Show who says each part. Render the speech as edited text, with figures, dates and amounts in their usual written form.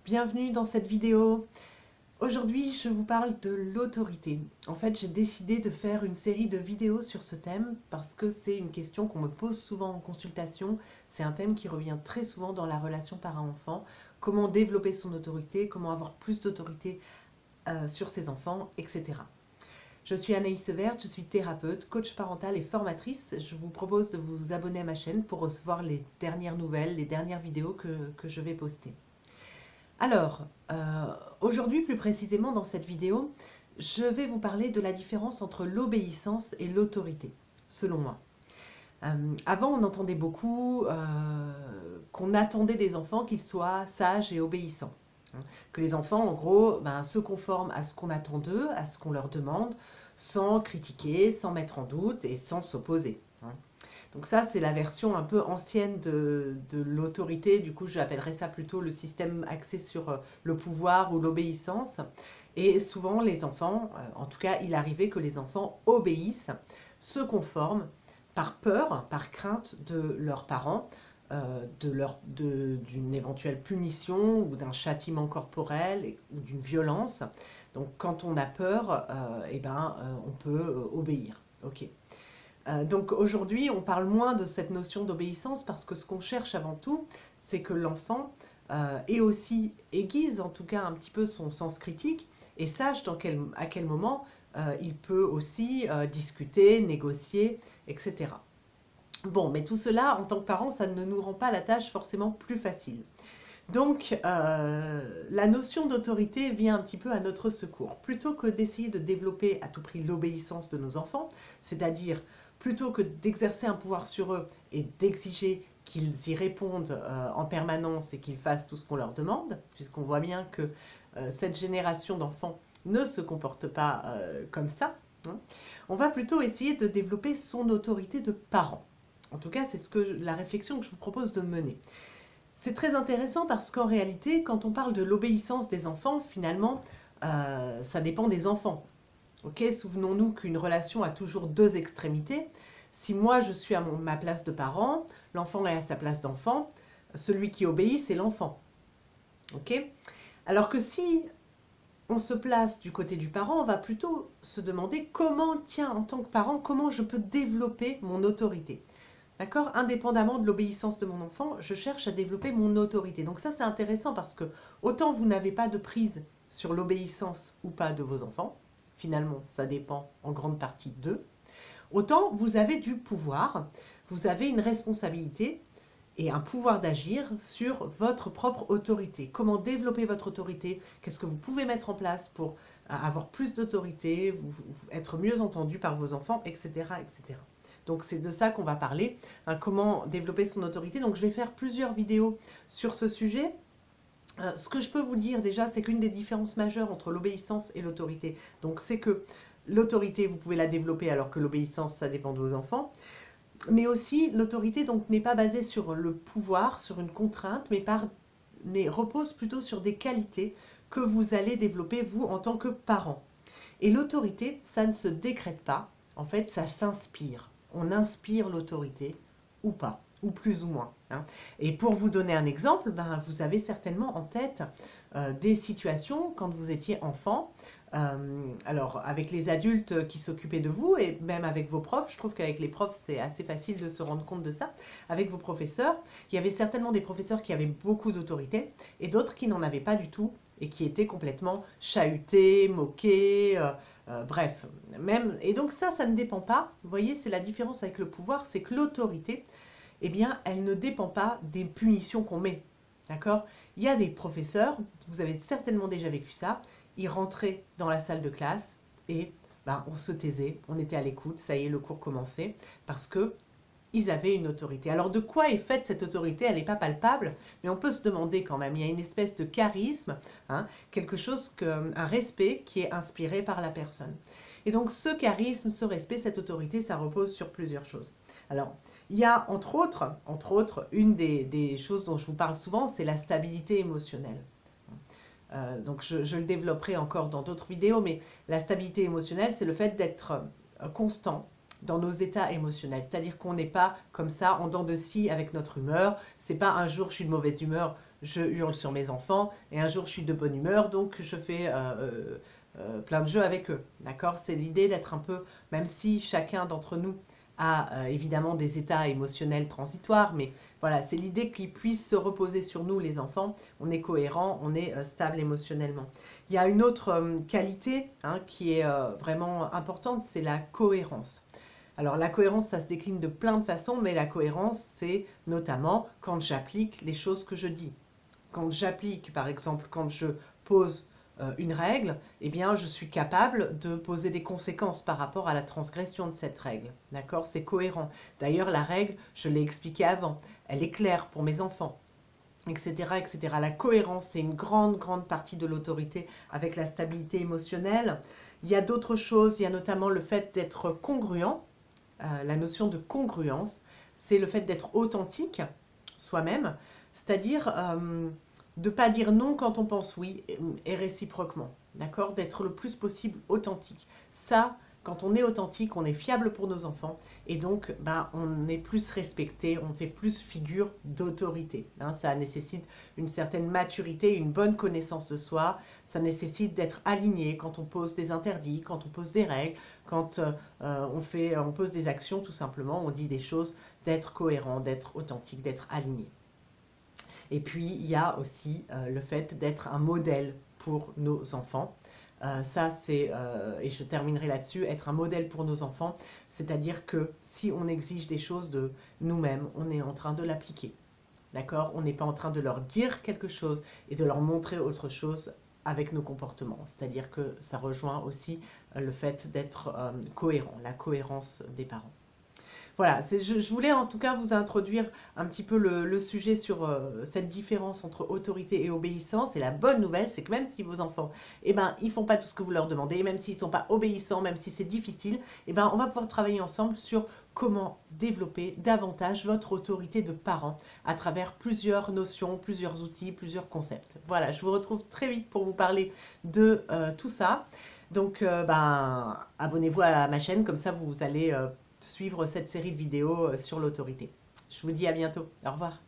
Speaker 1: bienvenue dans cette vidéo. Aujourd'hui, je vous parle de l'autorité. En fait, j'ai décidé de faire une série de vidéos sur ce thème parce que c'est une question qu'on me pose souvent en consultation. C'est un thème qui revient très souvent dans la relation parent-enfant. Comment développer son autorité, comment avoir plus d'autorité sur ses enfants, etc. Je suis Anaïs Severt, je suis thérapeute, coach parental et formatrice. Je vous propose de vous abonner à ma chaîne pour recevoir les dernières nouvelles, les dernières vidéos que je vais poster. Alors, aujourd'hui plus précisément dans cette vidéo, je vais vous parler de la différence entre l'obéissance et l'autorité, selon moi. Avant, on entendait beaucoup qu'on attendait des enfants qu'ils soient sages et obéissants. Que les enfants, en gros, se conforment à ce qu'on attend d'eux, à ce qu'on leur demande, sans critiquer, sans mettre en doute et sans s'opposer. Donc ça, c'est la version un peu ancienne de l'autorité. Du coup, j'appellerais ça plutôt le système axé sur le pouvoir ou l'obéissance. Et souvent, les enfants, en tout cas, il arrivait que les enfants obéissent, se conforment par peur, par crainte de leurs parents, d'une éventuelle punition ou d'un châtiment corporel ou d'une violence. Donc quand on a peur, on peut obéir. Ok. Donc aujourd'hui, on parle moins de cette notion d'obéissance parce que ce qu'on cherche avant tout, c'est que l'enfant aiguise en tout cas un petit peu son sens critique et sache à quel moment il peut aussi discuter, négocier, etc. Bon, mais tout cela, en tant que parent, ça ne nous rend pas la tâche forcément plus facile. Donc, la notion d'autorité vient un petit peu à notre secours. Plutôt que d'essayer de développer à tout prix l'obéissance de nos enfants, c'est-à-dire plutôt que d'exercer un pouvoir sur eux et d'exiger qu'ils y répondent en permanence et qu'ils fassent tout ce qu'on leur demande, puisqu'on voit bien que cette génération d'enfants ne se comporte pas comme ça, hein, on va plutôt essayer de développer son autorité de parent. En tout cas, c'est la réflexion que je vous propose de mener. C'est très intéressant parce qu'en réalité, quand on parle de l'obéissance des enfants, finalement, ça dépend des enfants. Okay, souvenons-nous qu'une relation a toujours deux extrémités. Si moi, je suis à ma place de parent, l'enfant est à sa place d'enfant, celui qui obéit, c'est l'enfant. Okay, alors que si on se place du côté du parent, on va plutôt se demander comment, tiens, en tant que parent, comment je peux développer mon autorité. D'accord? Indépendamment de l'obéissance de mon enfant, je cherche à développer mon autorité. Donc ça, c'est intéressant parce que autant vous n'avez pas de prise sur l'obéissance ou pas de vos enfants, finalement, ça dépend en grande partie d'eux, autant vous avez du pouvoir, vous avez une responsabilité et un pouvoir d'agir sur votre propre autorité. Comment développer votre autorité? Qu'est-ce que vous pouvez mettre en place pour avoir plus d'autorité, être mieux entendu par vos enfants, etc., etc. Donc c'est de ça qu'on va parler, hein, comment développer son autorité. Donc je vais faire plusieurs vidéos sur ce sujet. Ce que je peux vous dire déjà, c'est qu'une des différences majeures entre l'obéissance et l'autorité, donc c'est que l'autorité, vous pouvez la développer alors que l'obéissance, ça dépend de vos enfants. Mais aussi, l'autorité donc n'est pas basée sur le pouvoir, sur une contrainte, mais repose plutôt sur des qualités que vous allez développer vous en tant que parent. Et l'autorité, ça ne se décrète pas, en fait, ça s'inspire. On inspire l'autorité ou pas, ou plus ou moins. Hein. Et pour vous donner un exemple, vous avez certainement en tête des situations quand vous étiez enfant. Alors, avec les adultes qui s'occupaient de vous et même avec vos profs, je trouve qu'avec les profs, c'est assez facile de se rendre compte de ça. Avec vos professeurs, il y avait certainement des professeurs qui avaient beaucoup d'autorité et d'autres qui n'en avaient pas du tout et qui étaient complètement chahutés, moqués, bref. Et donc ça ne dépend pas. Vous voyez, c'est la différence avec le pouvoir, c'est que l'autorité, eh bien, elle ne dépend pas des punitions qu'on met. D'accord? Il y a des professeurs, vous avez certainement déjà vécu ça, ils rentraient dans la salle de classe et on se taisait, on était à l'écoute, ça y est, le cours commençait, parce que ils avaient une autorité. Alors de quoi est faite cette autorité? Elle n'est pas palpable, mais on peut se demander quand même. Il y a une espèce de charisme, hein, quelque chose, un respect qui est inspiré par la personne. Et donc ce charisme, ce respect, cette autorité, ça repose sur plusieurs choses. Alors, il y a entre autres, une des choses dont je vous parle souvent, c'est la stabilité émotionnelle. Donc je le développerai encore dans d'autres vidéos, mais la stabilité émotionnelle, c'est le fait d'être constant dans nos états émotionnels. C'est-à-dire qu'on n'est pas comme ça, en dents de scie avec notre humeur. C'est pas un jour je suis de mauvaise humeur, je hurle sur mes enfants, et un jour je suis de bonne humeur, donc je fais plein de jeux avec eux. D'accord? C'est l'idée d'être un peu, même si chacun d'entre nous a évidemment des états émotionnels transitoires, mais voilà, c'est l'idée qu'ils puissent se reposer sur nous, les enfants. On est cohérent, on est stable émotionnellement. Il y a une autre qualité hein, qui est vraiment importante, c'est la cohérence. Alors la cohérence, ça se décline de plein de façons, mais la cohérence, c'est notamment quand j'applique les choses que je dis. Quand j'applique, par exemple, quand je pose une règle, eh bien, je suis capable de poser des conséquences par rapport à la transgression de cette règle. D'accord? C'est cohérent. D'ailleurs, la règle, je l'ai expliqué avant, elle est claire pour mes enfants, etc., etc. La cohérence, c'est une grande, grande partie de l'autorité avec la stabilité émotionnelle. Il y a d'autres choses, il y a notamment le fait d'être congruent. La notion de congruence, c'est le fait d'être authentique soi-même, c'est-à-dire de ne pas dire non quand on pense oui et réciproquement, d'accord? D'être le plus possible authentique. Ça, quand on est authentique, on est fiable pour nos enfants et donc ben, on est plus respecté, on fait plus figure d'autorité. Hein, ça nécessite une certaine maturité, une bonne connaissance de soi, ça nécessite d'être aligné quand on pose des interdits, quand on pose des règles, quand on pose des actions tout simplement, on dit des choses, d'être cohérent, d'être authentique, d'être aligné. Et puis, il y a aussi le fait d'être un modèle pour nos enfants. Ça, c'est, et je terminerai là-dessus, être un modèle pour nos enfants, c'est-à-dire que si on exige des choses de nous-mêmes, on est en train de l'appliquer. D'accord? On n'est pas en train de leur dire quelque chose et de leur montrer autre chose avec nos comportements. C'est-à-dire que ça rejoint aussi le fait d'être cohérent, la cohérence des parents. Voilà, je voulais en tout cas vous introduire un petit peu le sujet sur cette différence entre autorité et obéissance. Et la bonne nouvelle, c'est que même si vos enfants, eh ben, ils ne font pas tout ce que vous leur demandez, même s'ils ne sont pas obéissants, même si c'est difficile, eh ben, on va pouvoir travailler ensemble sur comment développer davantage votre autorité de parent à travers plusieurs notions, plusieurs outils, plusieurs concepts. Voilà, je vous retrouve très vite pour vous parler de tout ça. Donc, ben, abonnez-vous à ma chaîne, comme ça vous allez suivre cette série de vidéos sur l'autorité. Je vous dis à bientôt. Au revoir.